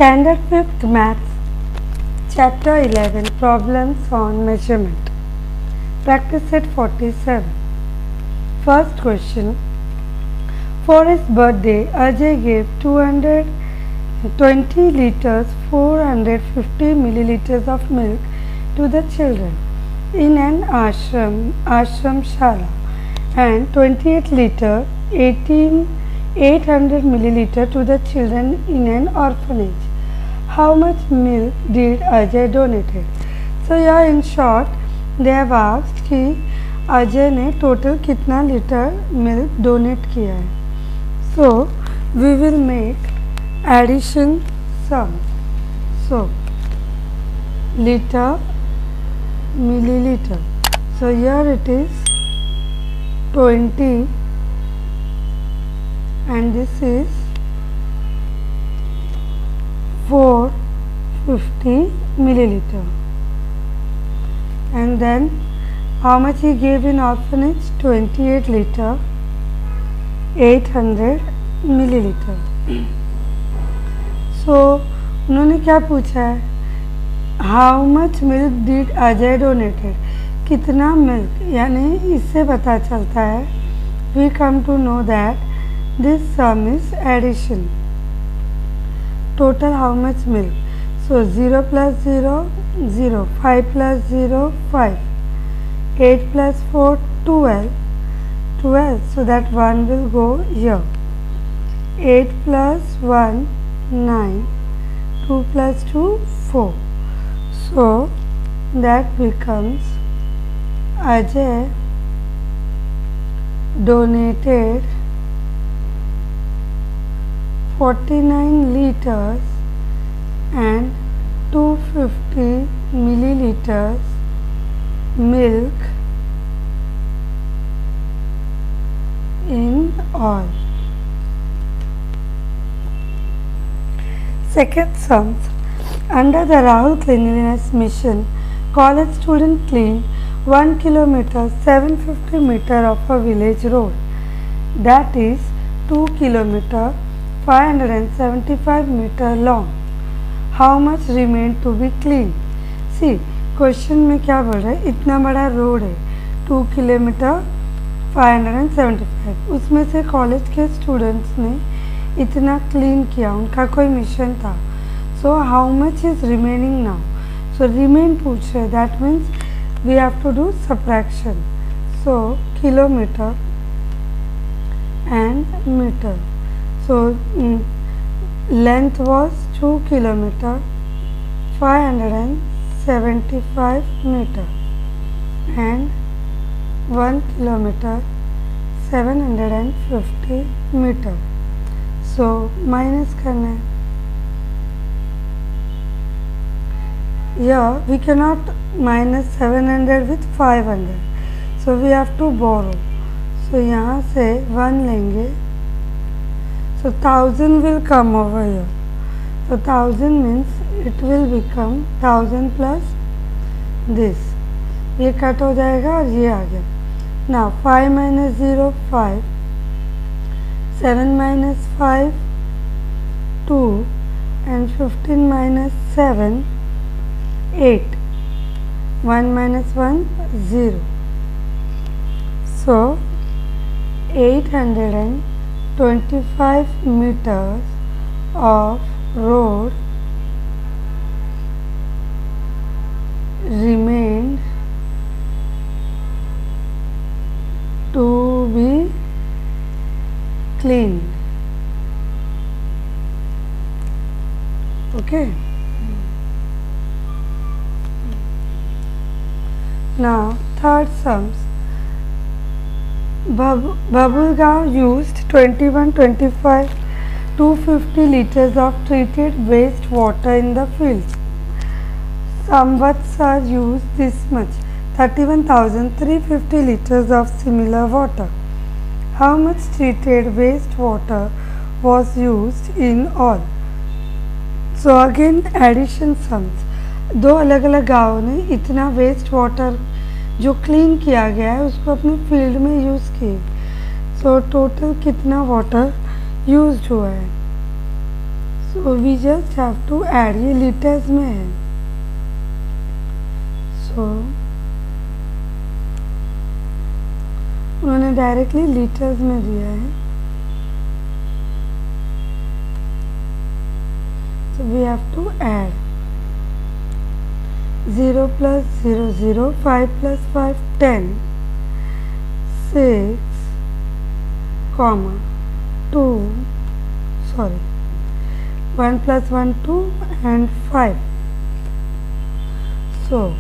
Standard 5th Maths, Chapter 11, Problems on Measurement. Practice set 47. First question. For his birthday, Ajay gave 220 liters, 450 milliliters of milk to the children in an ashram shala, and 28 liter, 800 milliliter to the children in an orphanage. How much milk did Ajay donated? So yeah, in short, they have asked कि अजय ने total कितना litre milk donate किया है. So we will make addition sum. So liter, milliliter. So here it is 20 and this is 450 milliliter. And then how much he gave in orphanage? 28 liter, 800 milliliter. So उन्होंने क्या पूछा है? How much milk did Ajay donated? कितना milk, यानी इससे पता चलता है we come to know that this sum is addition. Total how much milk? So 0 plus 0, 0, 5 plus 0, 5, 8 plus 4, 12, 12, so that 1 will go here. 8 plus 1, 9, 2 plus 2, 4. So that becomes Ajay donated 49 liters and 250 milliliters milk in all. Second sum. Under the Rahul Cleanliness Mission, college student cleaned 1 kilometer 750 meter of a village road, that is 2 kilometer 575 meter long. How much remained to be cleaned? See, question में क्या बोल रहा है, इतना बड़ा road है 2 kilometre 575, उसमें से कॉलेज के स्टूडेंट्स ने इतना क्लीन किया, उनका कोई मिशन था. So how much is remaining now? So remain पूछ रहे, that means we have to do subtraction. So kilometre and metre. So length was 2 kilometer 575 meter and 1 kilometer 750 meter. So minus करना है. Here we cannot minus 700 with 500. So we have to borrow. So यहाँ से 1 लेंगे. So 1000 will come over here. So 1000 means it will become 1000 plus this. ये cut हो जाएगा और ये आ गया. Now 5 minus 0 5, 7 minus 5 2 and 15 minus 7 8. 1 minus 1 0. So 825 meters of road remained to be cleaned. Okay. Now third sums. Babulgaon used 2125 250 liters of treated waste water in the fields. Samvatsar used this much, 31,350 liters of similar water. How much treated waste water was used in all? So again addition sums. दो अलग अलग गाँव ने इतना waste water जो clean किया गया है उसको अपने फील्ड में यूज़ किए. सो टोटल कितना वाटर यूज्ड हुआ है? So we just have to add, ये लीटर्स में है, so उन्होंने डायरेक्टली लीटर्स में दिया है, so we have to add 0 plus 0 0, 5 plus 5 10, 6 comma 2, sorry, 1 plus 1 2 and 5. So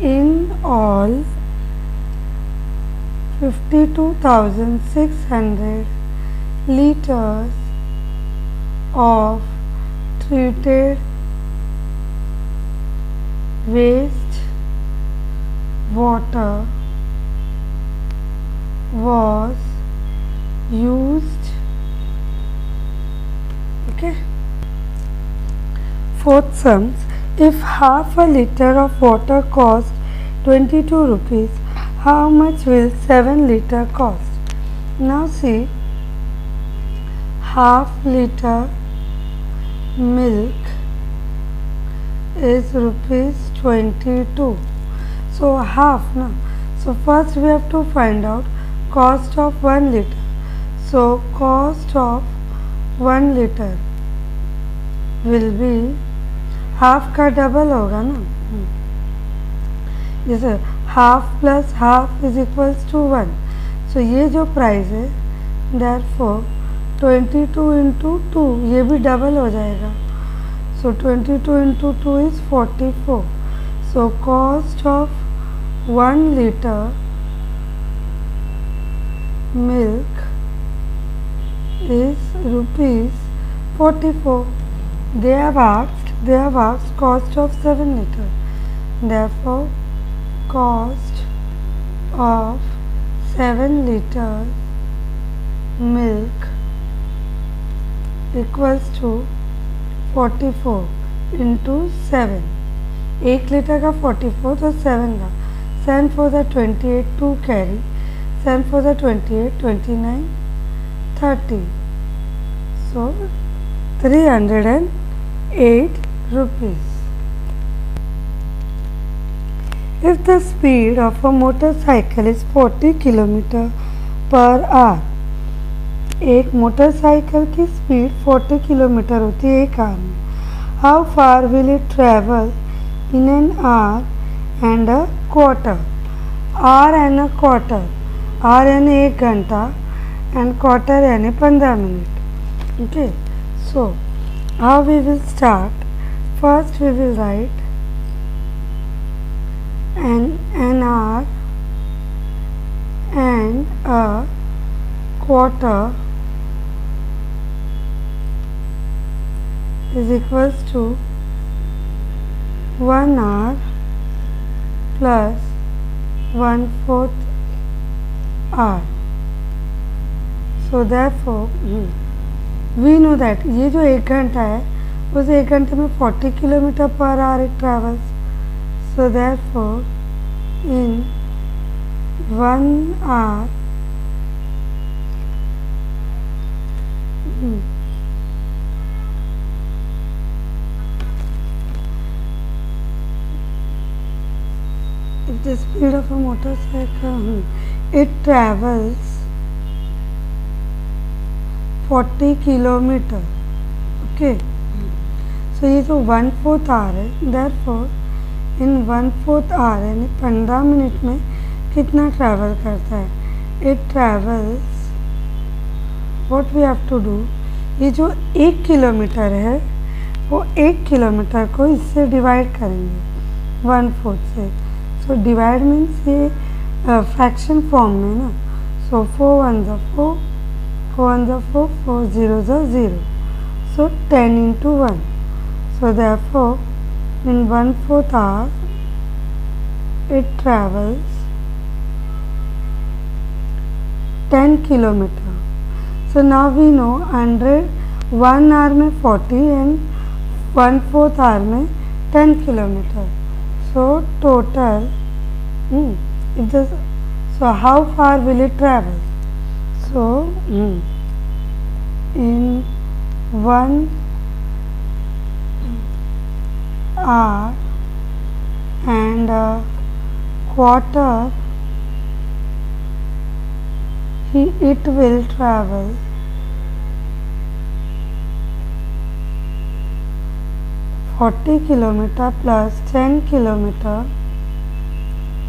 in all 52,600 liters of treated waste water was used. Okay. Fourth sums. If half a liter of water cost 22 rupees, how much will 7 liter cost? Now see, half liter milk is rupees 22. So half now. So first we have to find out cost of 1 liter. So cost of 1 liter will be half का double होगा ना, जैसे half plus half is equals to 1. So ये जो price है therefore 22 into 2, ये भी double हो जाएगा. सो 22 into 2 is 44. So cost of 1 litre milk is rupees 44. They have asked cost of 7 liter. Therefore, cost of 7 liter milk equals to 44 into 7. 1 litre का 44 तो 7 का 7 for the 28 2 carry, 7 for the 28 29 30. So 308 rupees. If the speed of a motorcycle is 40 km per hour, एक motorcycle की speed 40 kilometre होती है एक hour में. How far will it travel in an hour and a quarter. Hour and a quarter, hour यानी 1 घंटा and quarter यानी 15 minute. Okay, so how we will start. First we will write an hour and a quarter is equals to 1 hour plus 1/4 hour. So therefore we know that ये जो 1 घंटा है उस 1 घंटे में 40 kilometre per hour it travels. So therefore in 1 hour if the speed of a motorcycle it travels 40 kilometer. Okay, so ये जो 1/4 hour है, therefore इन 1/4 आवर यानी 15 मिनट में कितना ट्रैवल करता है. It travels, what we have to do, ये जो 1 किलोमीटर है वो 1 किलोमीटर को इससे डिवाइड करेंगे 1/4 से. सो डिवाइड मीन्स ये फ्रैक्शन फॉर्म में ना. सो 4 1 4, 4 1 4, 4 0 0. सो 10 into 1. So therefore in 1/4 hour it travels 10 kilometer. So now we know 1 hour में 40 and 1/4 hour में 10 kilometer. So total so how far will it travel? So in 1 hour and a quarter it will travel 40 kilometer plus 10 kilometer,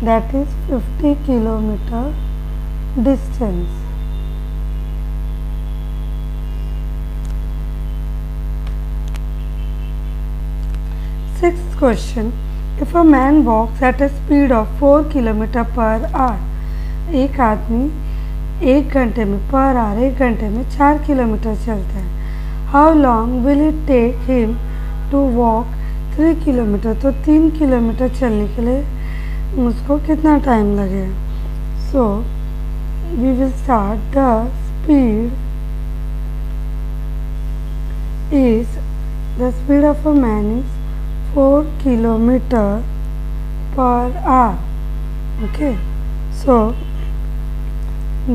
that is 50 kilometer distance. Sixth question. If a man walks at a speed of 4 kilometer per hour, एक आदमी 1 घंटे में per hour 1 घंटे में 4 kilometre चलता है, how long will it take him to walk 3 kilometre, तो 3 kilometre चलने के लिए उसको कितना टाइम लगेगा. So we will start. The speed of a man is 4 kilometer per hour. Okay, so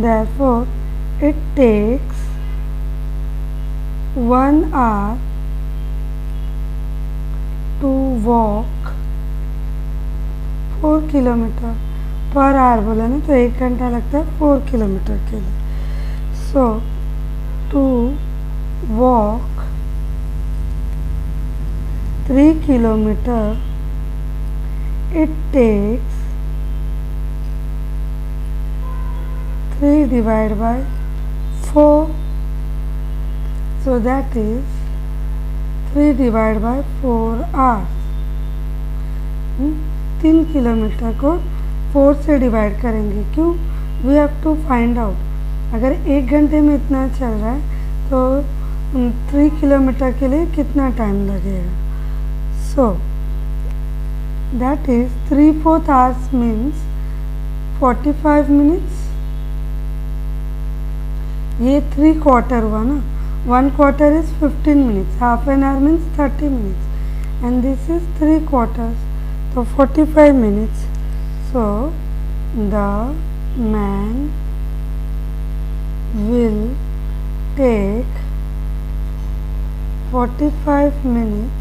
therefore it takes 1 hour to walk 4 kilometer per hour. बोला ना, तो 1 घंटा लगता है 4 किलोमीटर के लिए. So to walk 3 kilometer it takes 3 divided by 4, so that is 3 divided by 4 hours. 3 kilometre को 4 से डिवाइड करेंगे. क्यों? We have to find out अगर 1 घंटे में इतना चल रहा है तो 3 किलोमीटर के लिए कितना टाइम लगेगा. So that is 3/4 hours means 45 minutes. ये 3 quarter हुआ ना. 1 quarter is 15 minutes. Half an hour means 30 minutes. And this is 3 quarters. So 45 minutes. So the man will take 45 minutes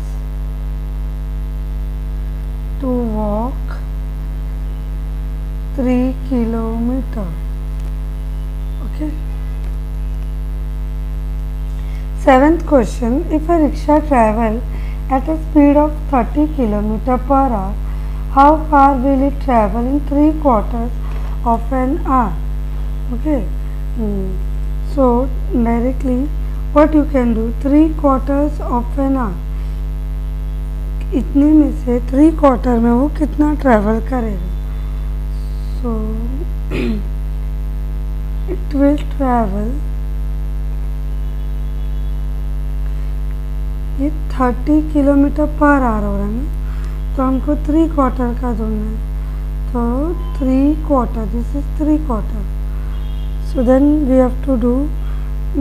to walk 3 kilometer. Okay. Seventh question. If a rickshaw travel at a speed of 30 kilometer per hour, how far will it travel in 3/4 of an hour? Okay. So directly what you can do, 3/4 of an hour, इतने में से 3/4 में वो कितना travel करेगा. So it will travel, ये 30 kilometre per hour हो रहा है ना, तो हमको 3/4 का ढूंढना है. तो 3/4, this is 3/4. So then we have to do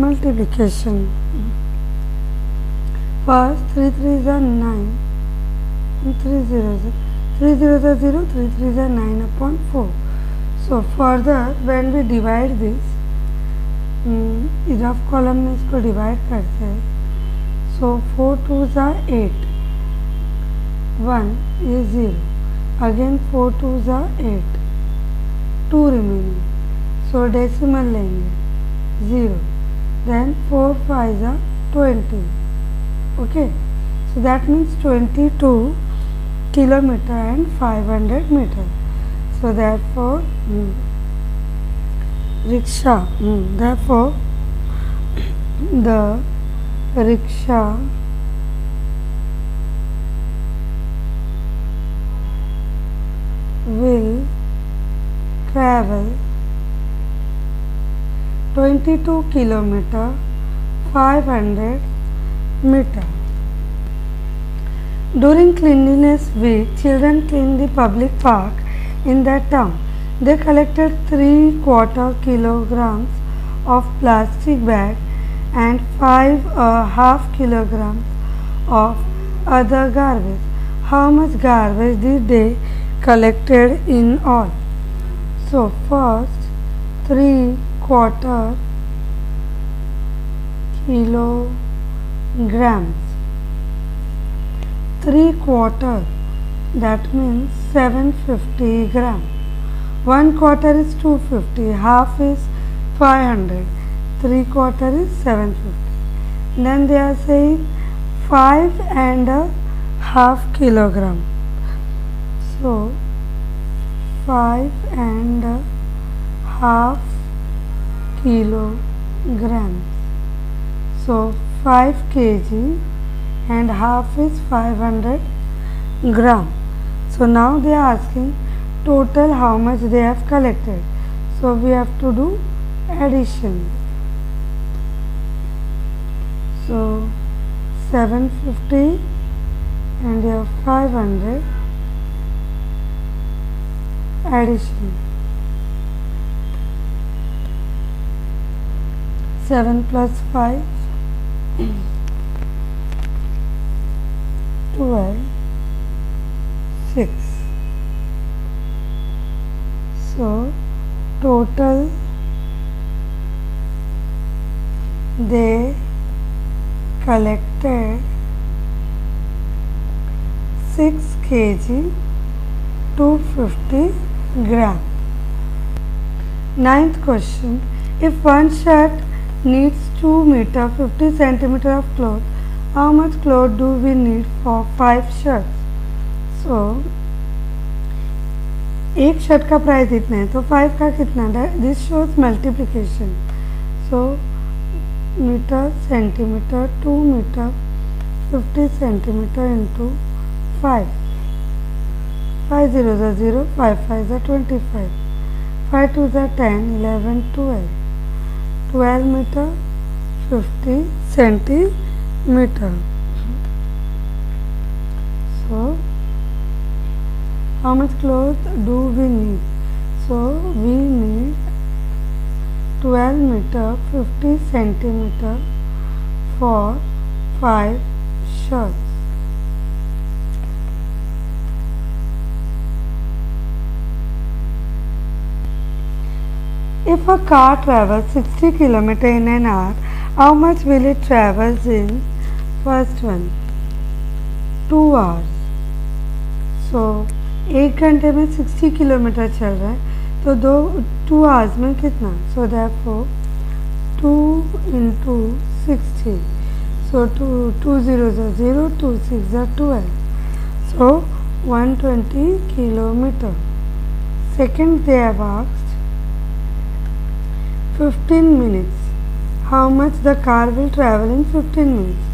multiplication. First 3 3s are 9. 3 zeros, 3 zeros are 0, 3 3s are 9 upon 4. So further when we divide this, rough column में इसको डिवाइड करते हैं. So 4 2s are 8, 1 is 0, again 4 2s are 8, 2 remaining. So decimal लेंगे 0, then 4 5s are 20. Okay, so that means 22 kilometer and 500 meter. So therefore rickshaw, therefore the rickshaw will travel 22 kilometer 500 meter. During cleanliness week, children cleaned the public park in their town. They collected 3/4 kilograms of plastic bag and 5.5 kilograms of other garbage. How much garbage did they collected in all? So first 3/4 kilogram grams. 3/4, that means 750 gram. 1/4 is 250, half is 500, 3/4 is 750. Then they are saying 5.5 kilogram. So 5.5 kilograms. So 5 kg and half is 500 gram. So now they are asking total how much they have collected. So we have to do addition. So 750 and you have 500 addition. 7 plus 5 12 6. So total they collected 6 kg 250 gram. Ninth question. If one shirt needs 2 meter 50 centimeter of cloth, how much cloth do we need for 5 shirts? So एक shirt का price इतना है तो 5 का कितना है? This shows multiplication. So metre centimetre 2 metre 50 centimeter into 5. 5 zeros are 0, 5 5s are 25, 5 2s are 10, 11, 12. 12 meter 50 centimeter. So how much cloth do we need? So we need 12 meter 50 centimeter for 5 shirts. If a car travels 60 km in an hour, how much will it travel in first one? 2 hours. So 1 घंटे में 60 kilometre चल रहा है तो 2 hours में कितना? सो therefore 2 into 60. So 2 zeros are 0, 2 6 are 12. So 120 kilometer. Second, they have asked 15 minutes. How much the car will travel in 15 minutes?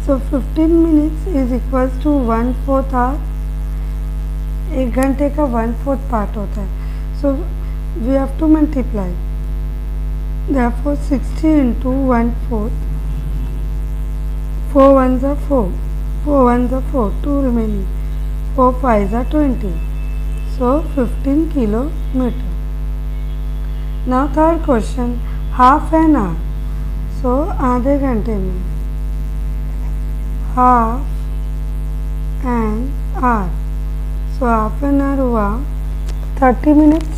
So 15 minutes is equals to 1/4 hour. 1 घंटे का 1/4 पार्ट होता है. So we have to multiply. Therefore 60 into 1/4. 4 1s are 4. 4 1s are 4. 2 remaining. 4 5s are 20. So 15 kilometer. Now third question, half an hour. So आधे घंटे में half an hour. So half an hour हुआ 30 minutes.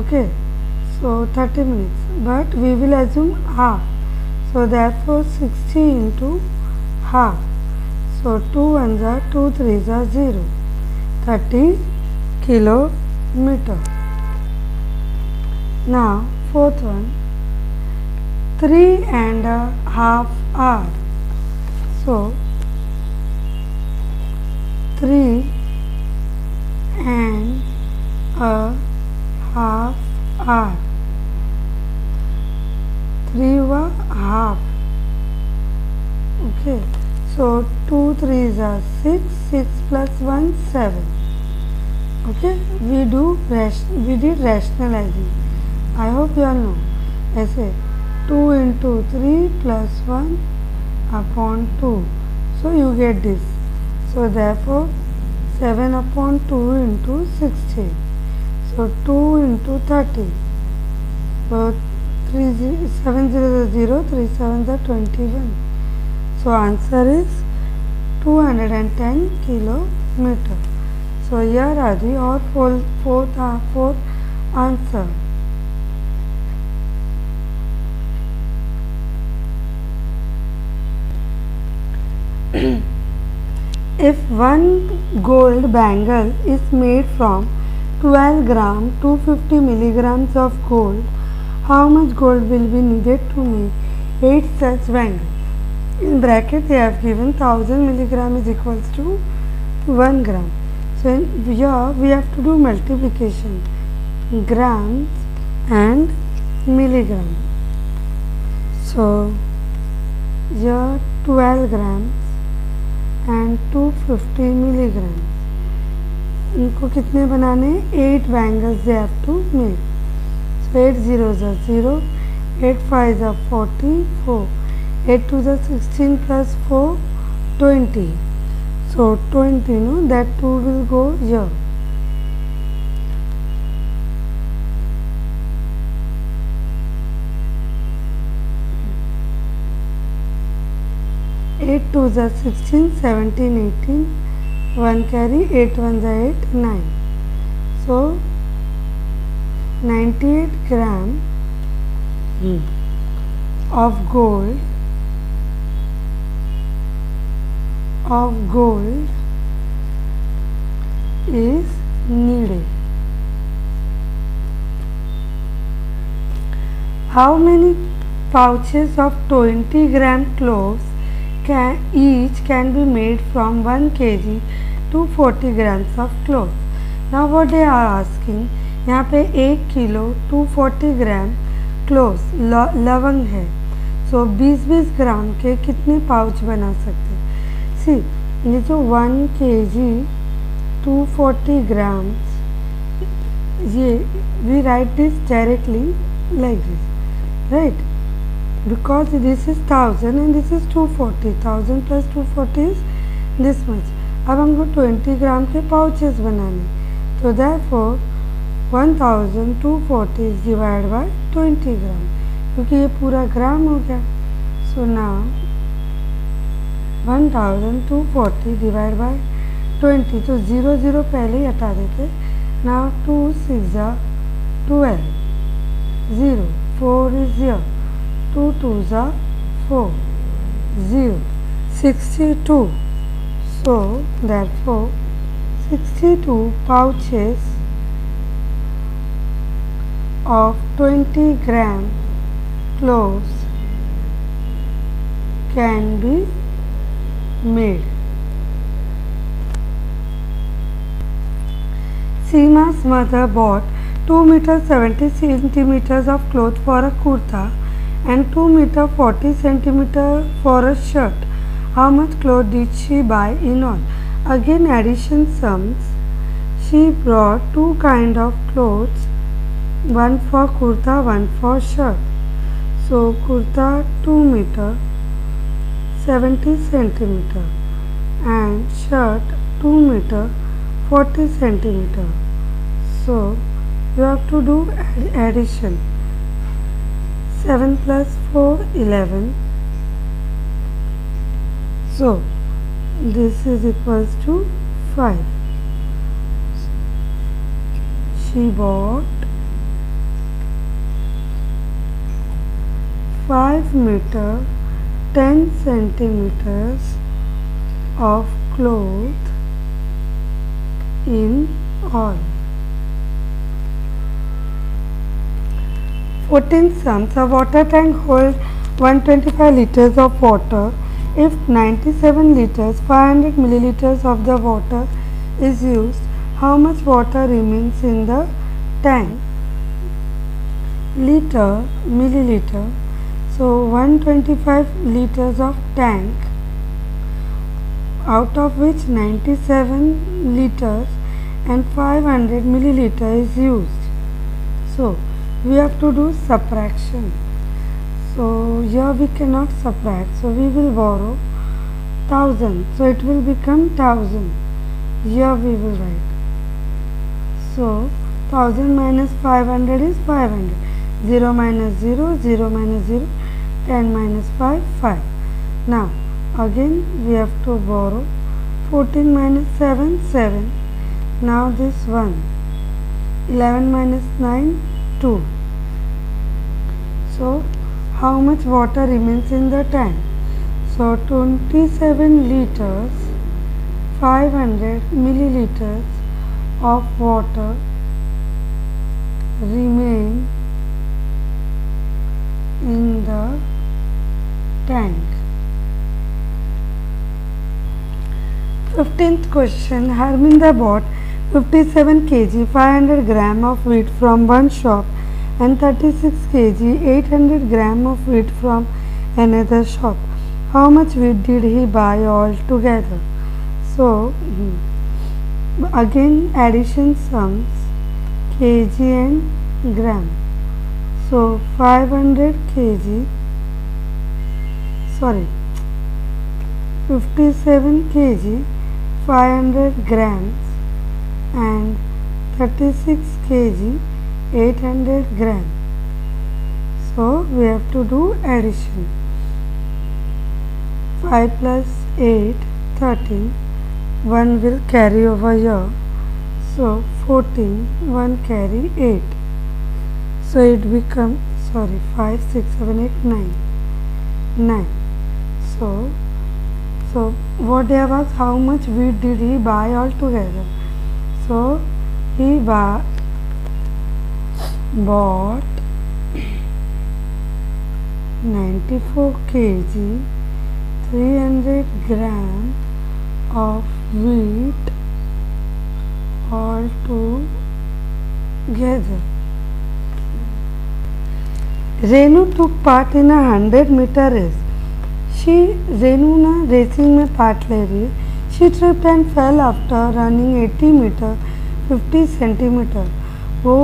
Okay, so 30 minutes. But we will assume half. So therefore 60 into half. So 2 1s are 2 3s are 0. 30 kilometer. Now fourth one, 3.5 hour. So 3.5 hour. 3 हुआ half. Okay, so 2 3s are 6, 6 plus 1 7. Okay, we did rationalizing. I hope you all know. ऐसे 2 into 3 plus 1 upon 2. So you get this. So therefore 7 upon 2 into 60. So 2 into 30. So 7 zeros are 0, 3 7s are 21. So answer is 210 kilometer. So here are the fourth answer. If one gold bangle is made from 12 gram 250 milligrams of gold, how much gold will be needed to make 8 such bangles? In bracket they have given 1000 milligram is equals to 1 gram. So here we have to do multiplication, grams and milligram. So here 12 grams and 250 milligrams. इनको कितने बनाने? 8 bangles they have to make. So 8 zeros are 0, 8 5s are 44, 8 2s are 16 plus 4 20. So 20, no, that 2 will go here. Eight 2s are 16, 17, 18, 1 carry, 8 1s are 8, 9. So 98 gram of gold is needed. How many pouches of 20 gram cloves can be made from 1 kg to 40 grams of cloves? Now what they are asking, यहाँ पे 1 kilo 240 ग्राम cloves लवंग है. सो 20-20 ग्राम के कितने pouch बना सकते हैं? सी, ये जो 1 kg 240 grams, ये we write this directly like this, right? Because this is 1000 and this is 240, 1000 plus 240 is this much. अब हमको 20 ग्राम के पाउचेस बनाने, तो therefore 1240 is divided by 20 ग्राम, क्योंकि ये पूरा ग्राम हो गया. सो नाउ 1240 डिवाइड बाय 20, तो 0 0 पहले ही हटा देते. Now 2 6 are 12, 0 4 is here, 2 2s are 4, 0 62. So therefore 62 pouches of 20 gram cloves can be made. Seema's mother bought 2 meter 70 centimeters of cloth for a kurta and 2 meter 40 centimeter for a shirt. How much cloth did she buy in all? Again addition sums. She brought 2 kind of clothes, one for kurta, one for shirt. So kurta 2 meter 70 centimeter and shirt 2 meter 40 centimeter. So you have to do addition. 7 plus 4 11. So this is equals to 5. She bought 5 meter 10 centimeters of cloth in all. 14 sums. A water tank holds 125 liters of water. If 97 liters 500 milliliters of the water is used, how much water remains in the tank? Liter, milliliter. So 125 liters of tank, out of which 97 liters and 500 milliliter is used. So we have to do subtraction. So here we cannot subtract, so we will borrow 1000, so it will become 1000. Here we will write. So 1000 minus 500 is 500. 0 minus 0, 0 minus 0, 10 minus 5, 5. Now again we have to borrow 14 minus 7, 7. Now this 1. 11 minus 9, 2. So how much water remains in the tank? So 27 liters 500 milliliters of water remain in the tank. 15th question. Harminder bought 57 kg 500 gram of wheat from one shop and 36 kg 800 gram of wheat from another shop. How much wheat did he buy all together? So again addition sums kg and gram. So 500 kg, sorry, 57 kg 500 grams and 36 kg 800 grams. So we have to do addition. 5 plus 8 13, 1 will carry over here, so 14, 1 carry 8, so it becomes 5 6 7 8 9. So what they have asked, how much wheat did he buy all together? So he bought 94 kg 300 gram of wheat all together. Renu took part in a 100-meter race. Renu ना racing में part ले रही है. She tripped and fell after running 80 metre 50 centimetre. वो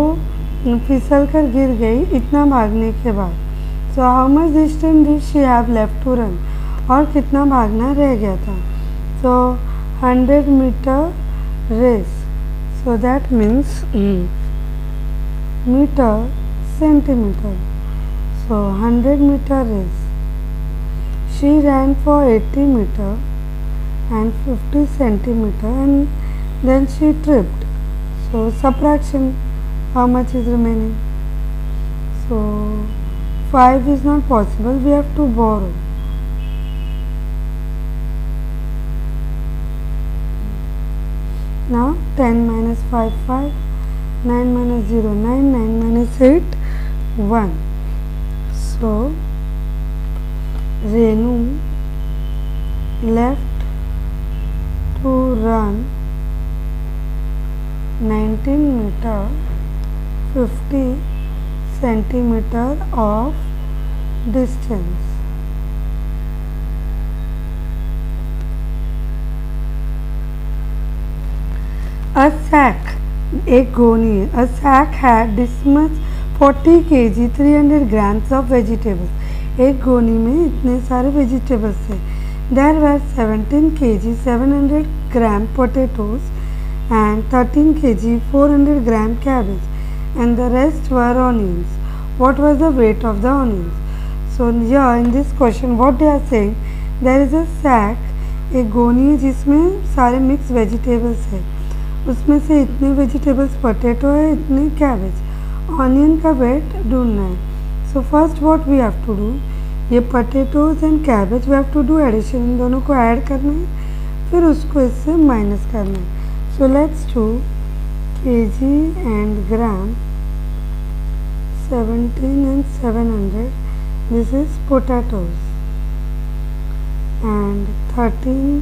फिसल कर गिर गई इतना भागने के बाद. So how much distance did she have left to run, और कितना भागना रह गया था. So 100 metre race, so that means metre centimetre. So 100 metre race. She ran for 80 meter and 50 centimeter and then she tripped. So subtraction, how much is remaining? So 5 is not possible, we have to borrow. Now 10 minus 5 5, 9 minus 0 9, 9 minus 8 1. So Renu left to run 19 meter 50 centimeter of distance. A sack, एक गोनी है. A sack had this much 40 kg 300 grams of vegetables. एक गोनी में इतने सारे vegetables थे. There were 17 kg 700 gram potatoes and 13 kg 400 gram cabbage and the rest were onions. What was the weight of the onions? So here in this question what they are saying, there is a sack, एक गोनी है जिसमें सारे mix vegetables है. उसमें से इतने vegetables potato है, इतने कैबेज. ऑनियन का वेट ढूंढना है. So first what we have to do, ये potatoes and cabbage we have to do addition, इन दोनों को ऐड करना है, फिर उसको इससे माइनस करना है. So let's do kg and gram. 17 and 700, this is potatoes, and 13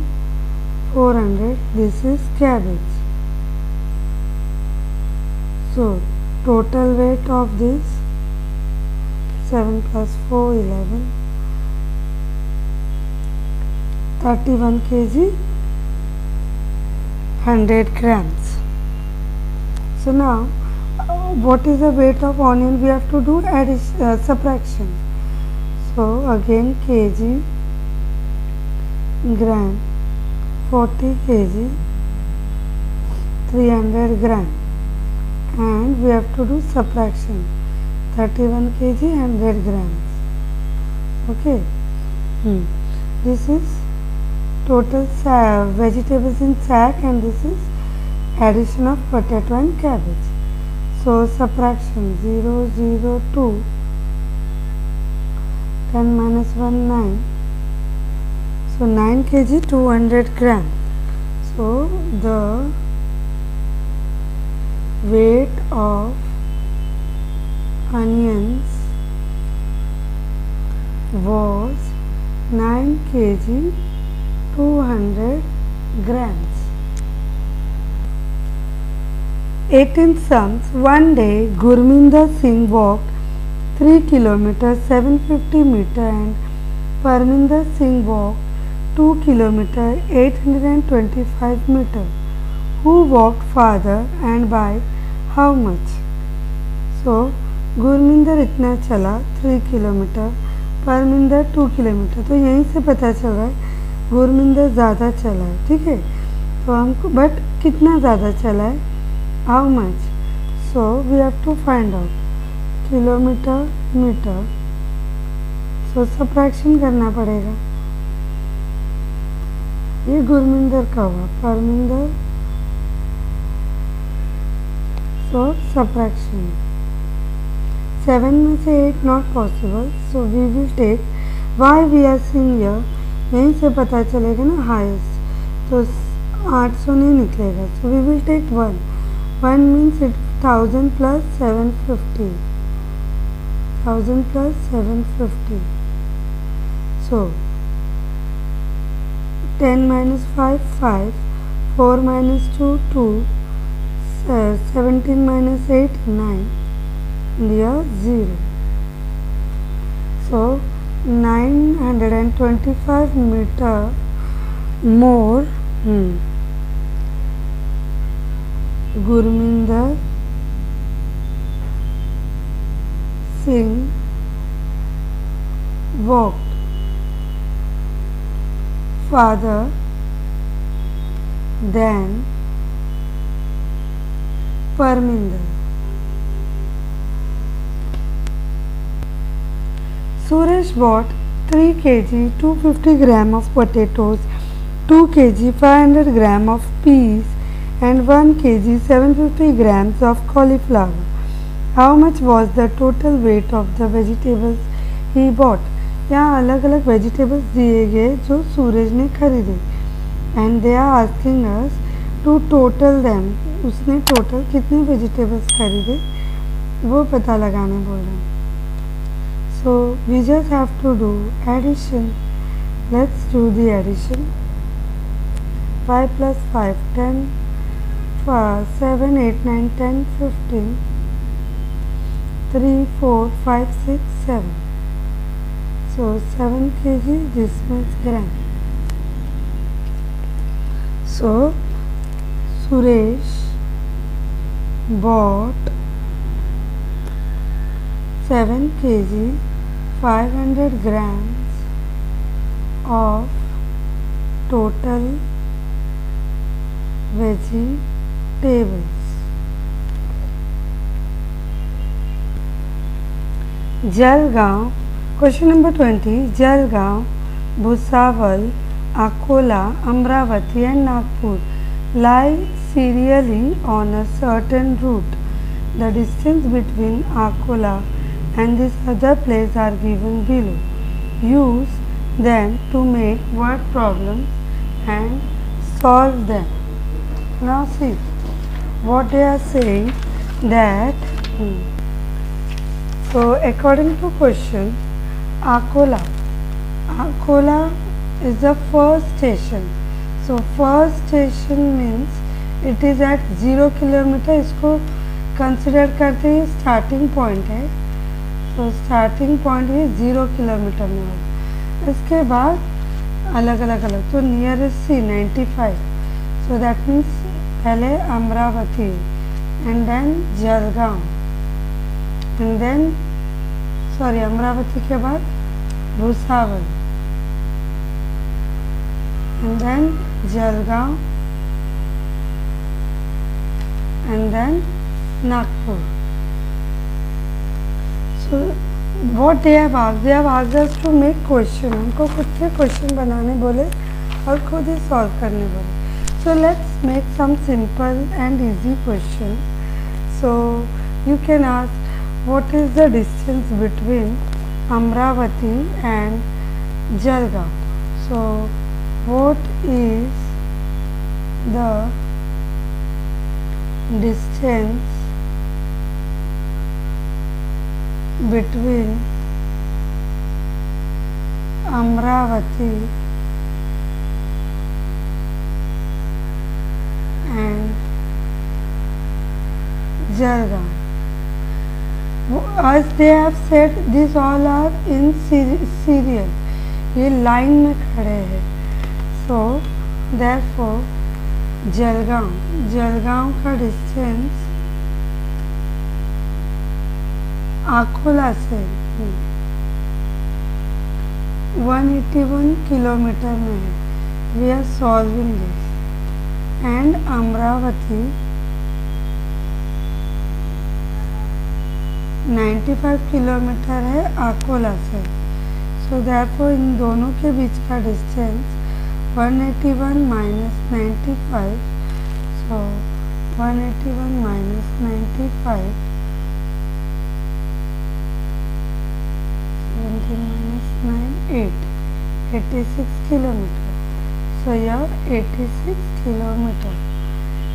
400, this is cabbage. So total weight of this 7 plus 4 11, 31 kg 100 grams. So now what is the weight of onion? We have to do subtraction. So again kg gram 40 kg 300 gram, and we have to do subtraction. 31 kg 100 grams. Okay. This is total vegetables in sack, and this is addition of potato and cabbage. So subtraction 0 0 2, 10 minus 1 9, So 9 kg 200 grams. So the weight of onions was 9 kg 200 grams. 18th sums. One day Gurminder Singh walked 3 kilometers 750 meter and Parminder Singh walked 2 kilometers 825 meter. Who walked farther and by how much? So Gurminder इतना चला 3 kilometre, Parminder 2 kilometre, तो यहीं से पता चल रहा है गुरमिंदर ज़्यादा चला है, ठीक है। तो हमको बट कितना ज़्यादा चला है, how much, so we have to find out kilometre metre, so subtraction करना पड़ेगा। ये गुरमिंदर का हुआ, परमिंदर, सो सब्ट्रैक्शन। 7 में से 8 not possible, so we will take why we are seeing here, यहीं से पता चलेगा ना हाईएस्ट, तो 800 नहीं निकलेगा, so we will take 1 means it 1000 plus 750, 1000 plus 750, so 10 minus 5 5, 4 minus 2 2, 17 minus 8 9, and here 0. So 925 meter more. Gurminder Singh walked farther than Parminder. Suresh bought 3 kg 250 gram of potatoes, 2 kg 500 gram of peas and 1 kg 750 grams of cauliflower. How much was the total weight of the vegetables he bought? यहाँ अलग अलग vegetables दिए गए जो सूरज ने खरीदे, and they are asking us to total them, उसने total कितने वेजिटेबल्स खरीदे वो पता लगाने बोल रहे हैं। So we just have to do addition, let's do the addition. 5 plus 5 10, 7 8 9 10 15, 3 4 5 6 7, so 7 kg, this much gram. So Suresh bought 7 kg 500 grams of total vegetables. Jalgaon, question number 20. Jalgaon, Bhusawal, Akola, Amravati and Nagpur lie serially on a certain route. The distance between Akola and this other place are given below. Use them to make word problems and solve them. Now see what they are saying that so according to question, Akola is the first station. So first station means it is at 0 kilometre, इसको consider करते ही starting point है, तो starting point भी 0 kilometre में होगा। इसके बाद अलग अलग तो नियरेस्ट सी 95, सो दैट मीन्स पहले Amravati and then Jalgaon and then sorry Amravati के बाद Bhusawal and then Jalgaon and then Nagpur. So what they have asked us to make question, हमको खुद से क्वेश्चन बनाने बोले और खुद ही सॉल्व करने बोले। So let's make some simple and easy question. So you can ask what is the distance between Amravati and Jalgaon. So what is the distance between Amravati and Jalgaon? As they have said, these all are in serial, ये line में खड़े हैं. So therefore Jalgaon का distance Akola से 181 kilometre में है. We are solving this. And Amravati 95 kilometre है अकोला से. सो देयरफॉर इन दोनों के बीच का distance 181 minus 95. So 181 minus 95, 17 minus 9, 86 kilometer. So here 86 kilometer.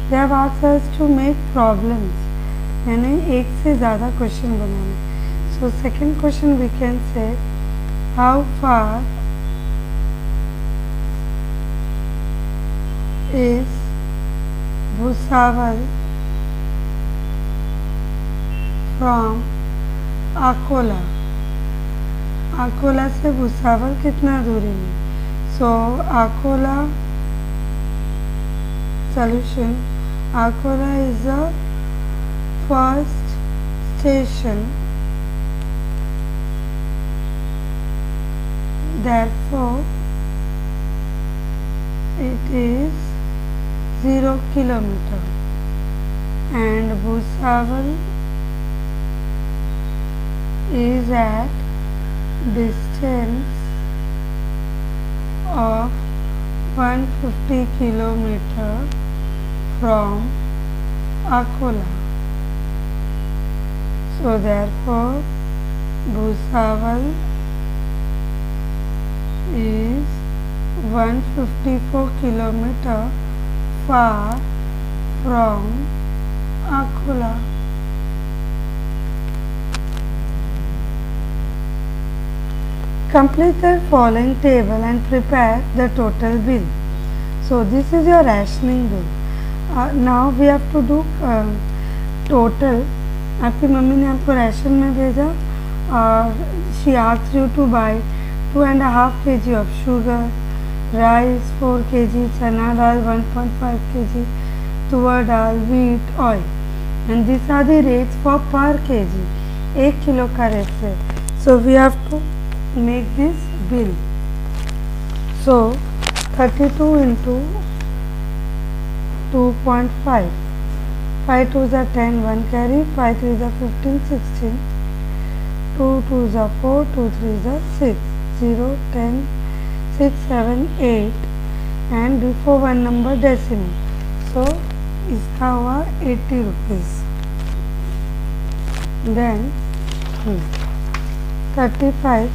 They have asked us to make problems, यानी एक से ज़्यादा क्वेश्चन बनाने. So second question we can say, how far is Bhusawal from Akola? Akola से भुसावल कितना दूरी में? So Akola solution, Akola is the first station, therefore it is 0 kilometer, and Bhusawal is at distance of 150 kilometer from Akola. So therefore Bhusawal is 154 kilometer far from Akola. Complete the following table and prepare the total bill. So this is your rationing bill. Now we have to do total. आपकी mummy ने आपको ration में भेजा और she asked you to buy 2.5 kg of sugar, rice 4 kg, chana dal 1.5 kg, tuar dal, wheat, oil, and these are the rates for per kg. 1 kilo का rate है. So we have to make this bill. So 32 into 2.5, 5 2s are 10, 1 carry, 5 3s are 15, 16, 2 2s are 4, 2 3s are 6, 0 10 6 7 8, and before one number decimal. So इसका हुआ 80 rupees. Then 35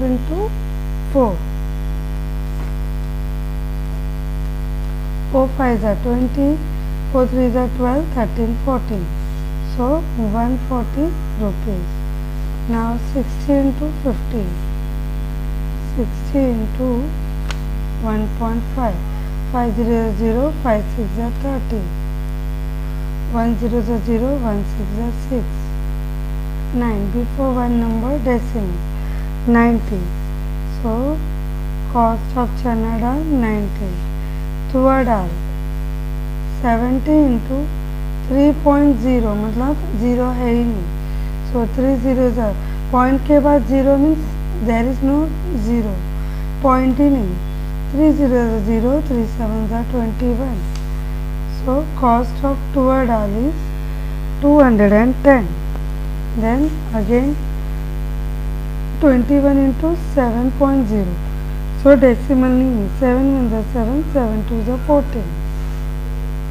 into 4. 4 5s are 20, 4 3s are 12, 13, 14. So 140 rupees. Now 60 into 50. 60 into 1.5. 5 0 0, 5 6 are 30. 1 0 0, 1 6 are 6. 9 before one number decimal. 90. So cost of chana dal 90. तुअर दाल 70 into 3.0, मतलब 0 है ही नहीं. So 3 zeros are point के बाद 0 means there is no 0, point ही नहीं. 3 zeros are 0, 3 sevens are 21. So cost of tuar dal is 210. Then again 21 into 7.0. So decimal नहीं, 7 1s are 7, 7 2s are 14.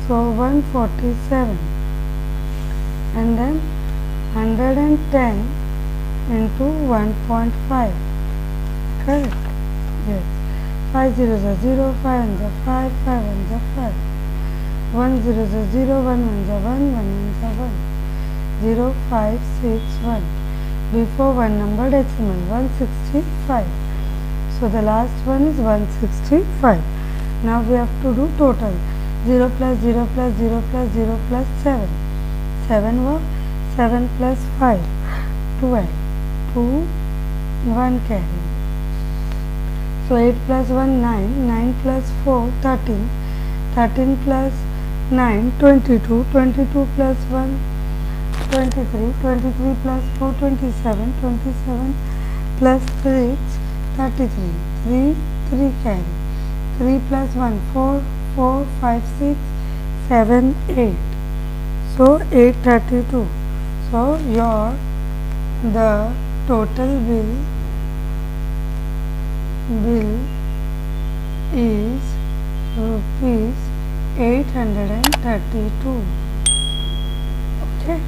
So 147. And then 110 into 1.5. correct? Yes. 5 zeros are 0, 5 ones are 5, 5 ones are 5. 1 zeros are 0, 1 ones are 1, 1 ones are 1. 0, 5, 6, 1. Before one number decimal, 165. So the last one is 165. Now we have to do total. 0 plus 0 plus 0 plus 0 plus 7. 7 was 7 plus 5. 12. 2, 1 carry. So 8 plus 1, 9. 9 plus 4, 13. 13 plus 9, 22. 22 plus 1, 23. 23 plus 4, 27. 27 plus 3, 33. 3, 3 carry. 3 plus 1, 4. 4, 5, 6, 7, 8. So 832. So the total bill is rupees 832. Okay.